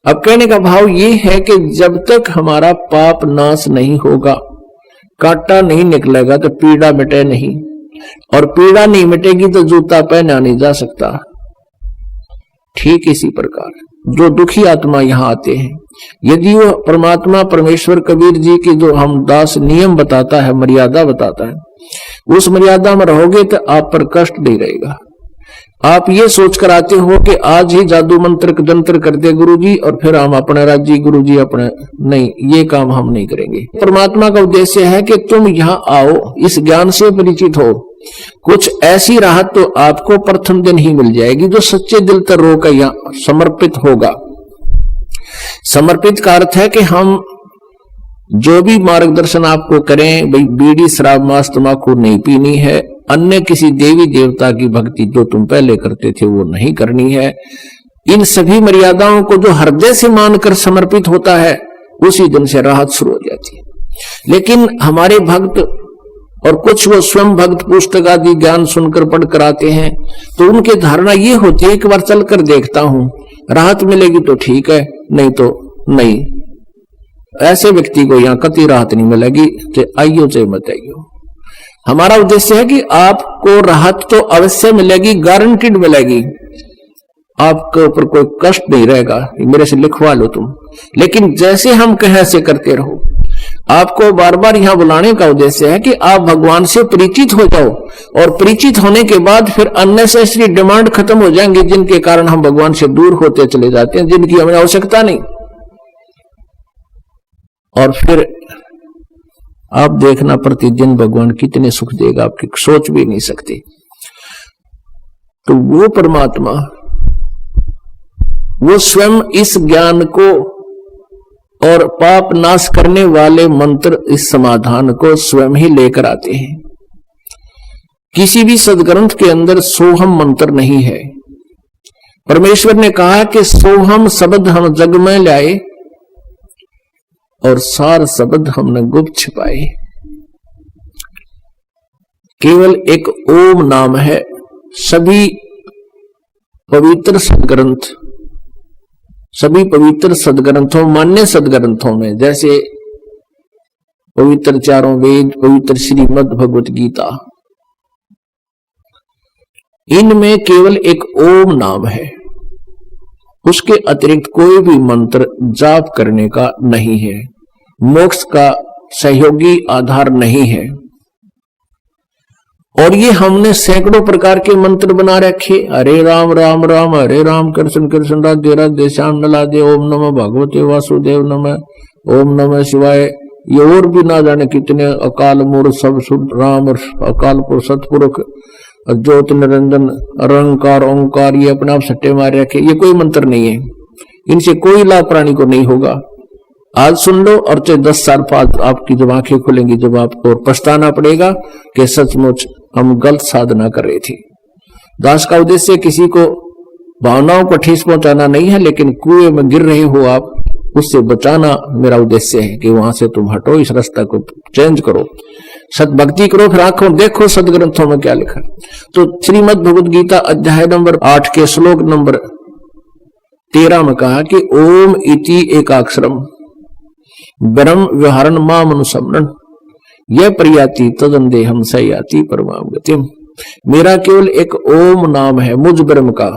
अब कहने का भाव ये है कि जब तक हमारा पाप नाश नहीं होगा, कांटा नहीं निकलेगा, तो पीड़ा मिटे नहीं, और पीड़ा नहीं मिटेगी तो जूता पहना नहीं जा सकता। ठीक इसी प्रकार जो दुखी आत्मा यहां आते हैं, यदि वो परमात्मा परमेश्वर कबीर जी की जो हम दास नियम बताता है, मर्यादा बताता है, उस मर्यादा में रहोगे तो आप पर कष्ट नहीं रहेगा। आप ये सोच कर आते हो कि आज ही जादू मंत्र जंत्र कर दे गुरुजी और फिर हम अपने राज्य गुरुजी अपने, नहीं, ये काम हम नहीं करेंगे। परमात्मा का उद्देश्य है कि तुम यहाँ आओ, इस ज्ञान से परिचित हो, कुछ ऐसी राहत तो आपको प्रथम दिन ही मिल जाएगी जो सच्चे दिल तक रोकर यहाँ समर्पित होगा। समर्पित का अर्थ है कि हम जो भी मार्गदर्शन आपको करें, भाई बीड़ी शराब मांस तंबाकू नहीं पीनी है, अन्य किसी देवी देवता की भक्ति जो तुम पहले करते थे वो नहीं करनी है, इन सभी मर्यादाओं को जो हृदय से मानकर समर्पित होता है, उसी दिन से राहत शुरू हो जाती है। लेकिन हमारे भक्त और कुछ वो स्वयं भक्त पुस्तक आदि ज्ञान सुनकर पढ़कर आते हैं, तो उनकी धारणा ये होती है, एक बार चलकर देखता हूं, राहत मिलेगी तो ठीक है, नहीं तो नहीं। ऐसे व्यक्ति को यहाँ कति राहत नहीं मिलेगी, चाहे आइयो चाहे मत आइयो। हमारा उद्देश्य है कि आपको राहत तो अवश्य मिलेगी, गारंटीड मिलेगी, आपके ऊपर कोई कष्ट नहीं रहेगा, मेरे से लिखवा लो तुम। लेकिन जैसे हम कहें ऐसे करते रहो। आपको बार बार यहां बुलाने का उद्देश्य है कि आप भगवान से परिचित हो जाओ, और परिचित होने के बाद फिर अननेसेसरी डिमांड खत्म हो जाएंगे, जिनके कारण हम भगवान से दूर होते चले जाते हैं, जिनकी हमें आवश्यकता नहीं। और फिर आप देखना प्रतिदिन भगवान कितने सुख देगा, आपकी सोच भी नहीं सकते। तो वो परमात्मा, वो स्वयं इस ज्ञान को और पाप नाश करने वाले मंत्र, इस समाधान को स्वयं ही लेकर आते हैं। किसी भी सदग्रंथ के अंदर सोहम मंत्र नहीं है। परमेश्वर ने कहा कि सोहम शब्द हम जग में लाए और सार शब्द हमने गुप्त छिपाए। केवल एक ओम नाम है। सभी पवित्र सदग्रंथ, सभी पवित्र सदग्रंथों, मान्य सदग्रंथों में, जैसे पवित्र चारों वेद, पवित्र श्रीमद् भगवत गीता, इनमें केवल एक ओम नाम है। उसके अतिरिक्त कोई भी मंत्र जाप करने का नहीं है, मोक्ष का सहयोगी आधार नहीं है। और ये हमने सैकड़ों प्रकार के मंत्र बना रखे, हरे राम राम राम हरे राम, कृष्ण कृष्ण राधे राधे श्याम नलादे, ओम नमः भगवते वासुदेव नमः, ओम नमः शिवाय। ये और भी ना जाने कितने, अकाल मूर्त सब शुद्ध राम, और अकाल पुरुष सतपुरुष, ज्योत निरंजन, अरंकार ओंकार, ये अपने आप सट्टे मार रखे। ये कोई मंत्र नहीं है, इनसे कोई लाभ प्राणी को नहीं होगा। आज सुन लो और चाहे 10 साल बाद आपकी जब आंखें खुलेंगी, जब आपको पछताना पड़ेगा कि सचमुच हम गलत साधना कर रहे थे। दास का उद्देश्य किसी को भावनाओं को ठेस पहुंचाना नहीं है, लेकिन कुएं में गिर रहे हो आप, उससे बचाना मेरा उद्देश्य है कि वहां से तुम हटो, इस रास्ता को चेंज करो, सदभक्ति करो, फिर आंखों देखो सदग्रंथों में क्या लिखा। तो श्रीमद् भगवद गीता अध्याय नंबर 8 के श्लोक नंबर 13 में कहा कि ओम इति एकाक्षरम ब्रह्म व्यवहारण माम अनुसमरण यह प्रयाति तदंदेहम सयाति परमाम गतिम। मेरा केवल एक ओम नाम है, मुझ ब्रह्म का,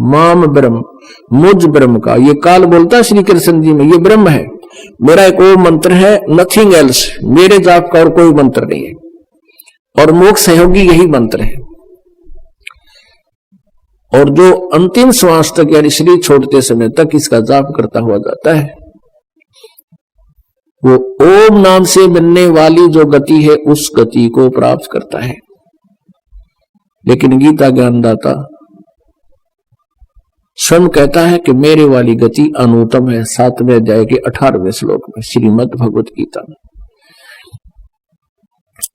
माम ब्रह्म, मुझ ब्रह्म का। ये काल बोलता श्री कृष्ण जी में, ये ब्रह्म है। मेरा एक ओम मंत्र है, नथिंग एल्स, मेरे जाप का और कोई मंत्र नहीं है, और मोक्ष सहयोगी यही मंत्र है। और जो अंतिम श्वास तक यानी शरीर छोड़ते समय तक इसका जाप करता हुआ जाता है, वो ओम नाम से बनने वाली जो गति है, उस गति को प्राप्त करता है। लेकिन गीता ज्ञानदाता स्वयं कहता है कि मेरे वाली गति अनुत्तम है। 7वें अध्याय के 18वें श्लोक में श्रीमद् भगवत गीता में।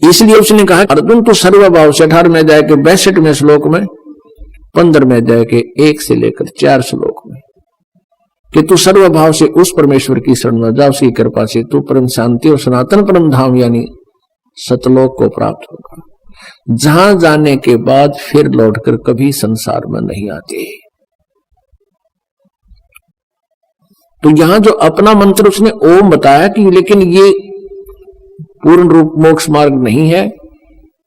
इसलिए उसने कहा अर्जुन तू सर्वभाव से 18वें अध्याय के 62वें श्लोक में, 15वें अध्याय के 1 से लेकर 4 श्लोक में, कि तू सर्वभाव से उस परमेश्वर की शरण में जा, उसकी कृपा से तू परम शांति और सनातन परम धाम यानी सतलोक को प्राप्त होगा, जहां जाने के बाद फिर लौटकर कभी संसार में नहीं आते। तो यहां जो अपना मंत्र उसने ओम बताया कि लेकिन ये पूर्ण रूप मोक्ष मार्ग नहीं है,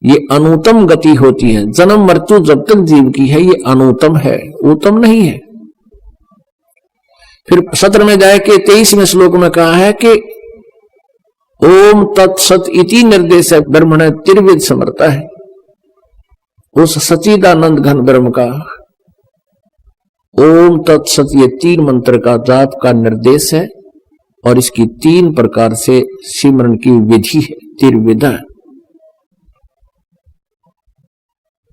ये अनुतम गति होती है। जन्म मृत्यु जब तक जीव की है ये अनुतम है, उत्तम नहीं है। फिर 17 में जाए के 23वें श्लोक में कहा है कि ओम तत्सत इति निर्देश ब्रह्मण त्रिविध समर्था है। उस सच्चिदानंद घन ब्रह्म का ओम तत्सत ये 3 मंत्र का जाप का निर्देश है और इसकी 3 प्रकार से सिमरन की विधि है, त्रिविधा।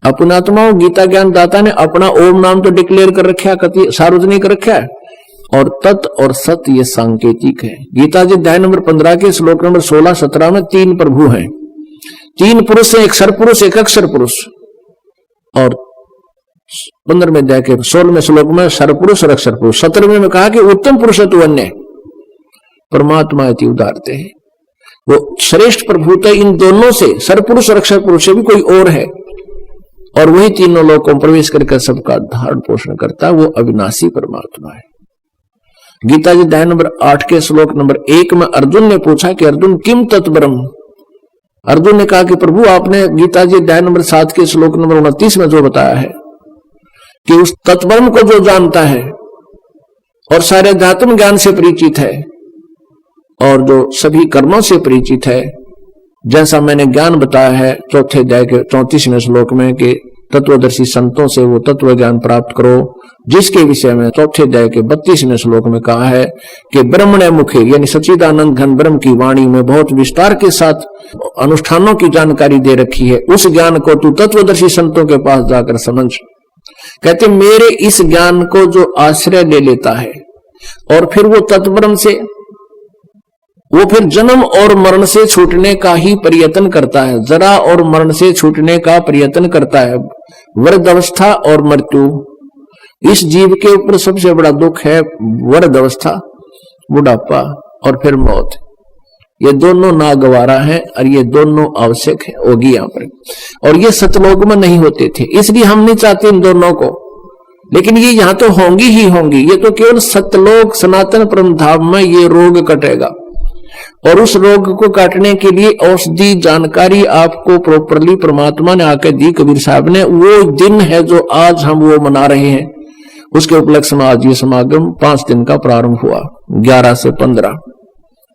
अपनात्माओं गीता ज्ञान दाता ने अपना ओम नाम तो डिक्लेयर कर रखा है, कति सार्वजनिक रखा है, और तत् और सत ये सांकेतिक है। गीता जी अध्याय नंबर 15 के श्लोक नंबर 16-17 में 3 प्रभु हैं, 3 पुरुष हैं, एक सरपुरुष एक अक्षर पुरुष। और 15 में अध्याय के 16वें श्लोक में सरपुरुष और अक्षर पुरुष। 17वें में कहा कि उत्तम पुरुष है तू अन्य परमात्मा इति उदारते है। वो श्रेष्ठ प्रभु तो इन दोनों से, सरपुरुष और अक्षर पुरुष से भी कोई और है, और वही तीनों लोगों को प्रवेश करके सबका धारण पोषण करता है, वो अविनाशी परमात्मा है। गीता जी अध्याय नंबर 8 के श्लोक नंबर 1 में अर्जुन ने पूछा कि अर्जुन किम तत्ब्रह्म। अर्जुन ने कहा कि प्रभु आपने गीता जी अध्याय नंबर 7 के श्लोक नंबर 29 में जो बताया है कि उस तत्ब्रह्म को जो जानता है और सारे अध्यात्म ज्ञान से परिचित है और जो सभी कर्मों से परिचित है, जैसा मैंने ज्ञान बताया है चौथे अध्याय के 34वें श्लोक में कि तत्वदर्शी संतों से वो तत्व ज्ञान प्राप्त करो, जिसके विषय में चौथे अध्याय के 32वें श्लोक में कहा है कि ब्रह्मण्य मुखे यानी सच्चिदानंद घन ब्रह्म की वाणी में बहुत विस्तार के साथ अनुष्ठानों की जानकारी दे रखी है। उस ज्ञान को तू तत्वदर्शी संतों के पास जाकर समझ। कहते मेरे इस ज्ञान को जो आश्रय ले लेता है और फिर वो तत्ब्रह्म से वो फिर जन्म और मरण से छूटने का ही प्रयत्न करता है, जरा और मरण से छूटने का प्रयत्न करता है। वृद्धावस्था और मृत्यु, इस जीव के ऊपर सबसे बड़ा दुख है वृद्धावस्था, बुढ़ापा और फिर मौत। ये दोनों नागवारा हैं और ये दोनों आवश्यक है, होगी यहाँ पर, और ये सतलोक में नहीं होते थे, इसलिए हम नहीं चाहते इन दोनों को, लेकिन ये यहाँ तो होंगी ही होंगी। ये तो केवल सतलोक सनातन परम धाम में ये रोग कटेगा, और उस रोग को काटने के लिए औषधि जानकारी आपको प्रॉपरली परमात्मा ने आकर दी, कबीर साहब ने। वो दिन है जो आज हम वो मना रहे हैं, उसके उपलक्ष्य में आज ये समागम 5 दिन का प्रारंभ हुआ, 11 से 15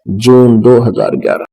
जून 2011।